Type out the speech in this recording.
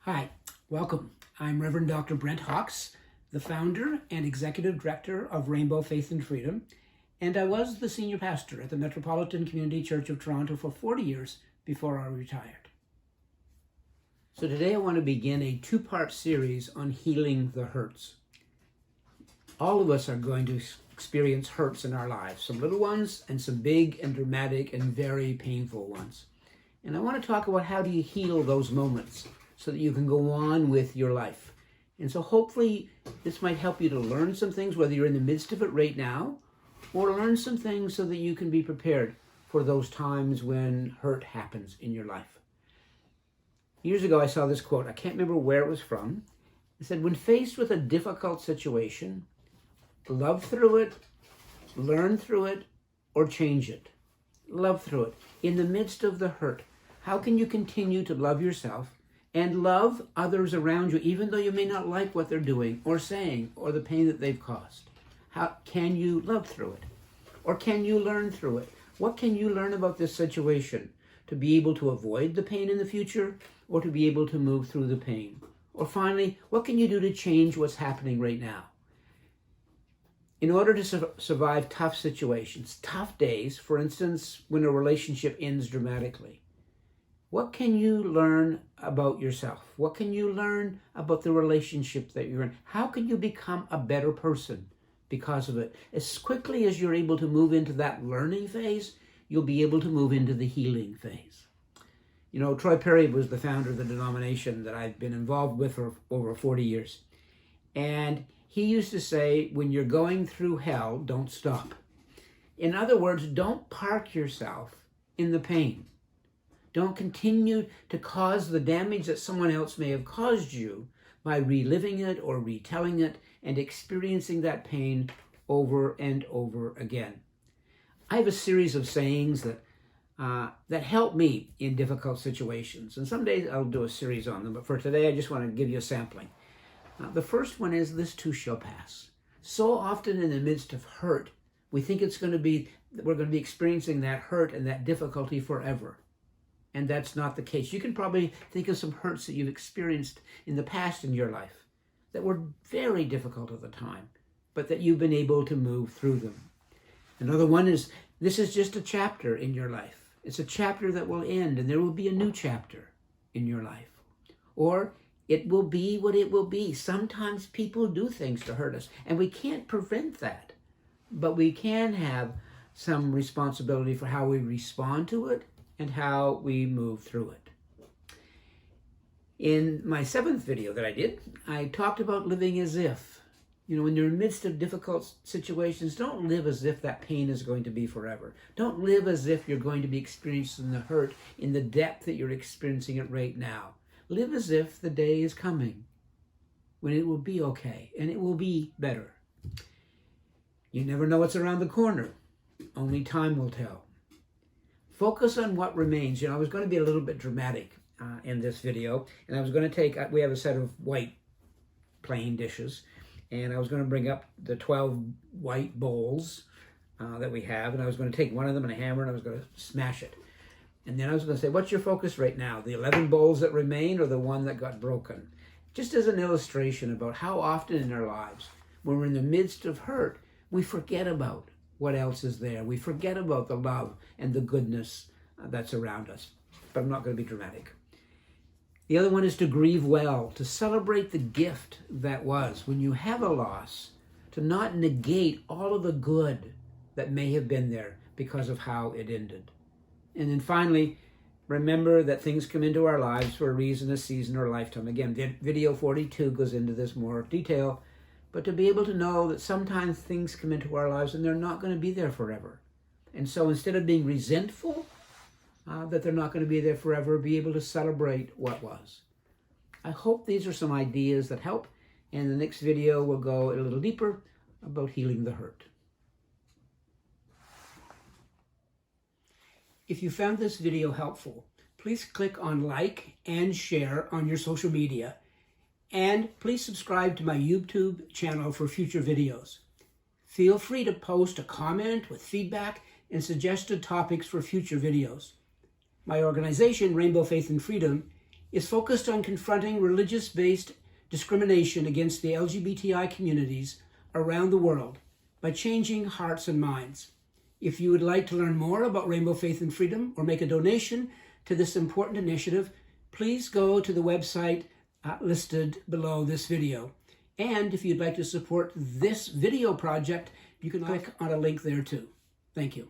Hi, welcome. I'm Reverend Dr. Brent Hawks, the founder and executive director of Rainbow Faith and Freedom, and I was the senior pastor at the Metropolitan Community Church of Toronto for 40 years before I retired. So today I want to begin a two-part series on healing the hurts. All of us are going to experience hurts in our lives, some little ones and some big and dramatic and very painful ones. And I want to talk about how do you heal those moments so that you can go on with your life. And so hopefully this might help you to learn some things, whether you're in the midst of it right now, or learn some things so that you can be prepared for those times when hurt happens in your life. Years ago, I saw this quote. I can't remember where it was from. It said, when faced with a difficult situation, love through it, learn through it, or change it. Love through it. In the midst of the hurt, how can you continue to love yourself and love others around you, even though you may not like what they're doing or saying or the pain that they've caused? How can you love through it? Or can you learn through it? What can you learn about this situation to be able to avoid the pain in the future or to be able to move through the pain? Or finally, what can you do to change what's happening right now? In order to survive tough situations, tough days, for instance, when a relationship ends dramatically, what can you learn about yourself? What can you learn about the relationship that you're in? How can you become a better person because of it? As quickly as you're able to move into that learning phase, you'll be able to move into the healing phase. You know, Troy Perry was the founder of the denomination that I've been involved with for over 40 years. And he used to say, when you're going through hell, don't stop. In other words, don't park yourself in the pain. Don't continue to cause the damage that someone else may have caused you by reliving it or retelling it and experiencing that pain over and over again. I have a series of sayings that help me in difficult situations. And some days I'll do a series on them, but for today I just want to give you a sampling. The first one is, this too shall pass. So often in the midst of hurt, we think we're going to be experiencing that hurt and that difficulty forever. And that's not the case. You can probably think of some hurts that you've experienced in the past in your life that were very difficult at the time, but that you've been able to move through them. Another one is, this is just a chapter in your life. It's a chapter that will end, and there will be a new chapter in your life. Or, it will be what it will be. Sometimes people do things to hurt us, and we can't prevent that. But we can have some responsibility for how we respond to it and how we move through it. In my 7th video that I did, I talked about living as if. You know, when you're in the midst of difficult situations, don't live as if that pain is going to be forever. Don't live as if you're going to be experiencing the hurt in the depth that you're experiencing it right now. Live as if the day is coming when it will be okay and it will be better. You never know what's around the corner. Only time will tell. Focus on what remains. You know, I was going to be a little bit dramatic in this video, and I was going to we have a set of white plain dishes, and I was going to bring up the 12 white bowls that we have, and I was going to take one of them and a hammer, and I was going to smash it. And then I was going to say, what's your focus right now? The 11 bowls that remain or the one that got broken? Just as an illustration about how often in our lives, when we're in the midst of hurt, we forget about what else is there. We forget about the love and the goodness that's around us. But I'm not going to be dramatic. The other one is to grieve well, to celebrate the gift that was. When you have a loss, to not negate all of the good that may have been there because of how it ended. And then finally, remember that things come into our lives for a reason, a season, or a lifetime. Again, video 42 goes into this more detail. But to be able to know that sometimes things come into our lives and they're not going to be there forever. And so instead of being resentful that they're not going to be there forever, be able to celebrate what was. I hope these are some ideas that help. And the next video will go a little deeper about healing the hurt. If you found this video helpful, please click on like and share on your social media. And please subscribe to my YouTube channel for future videos. Feel free to post a comment with feedback and suggested topics for future videos. My organization, Rainbow Faith and Freedom, is focused on confronting religious-based discrimination against the LGBTI communities around the world by changing hearts and minds. If you would like to learn more about Rainbow Faith and Freedom or make a donation to this important initiative, please go to the website listed below this video. And if you'd like to support this video project, you can click on a link there too. Thank you.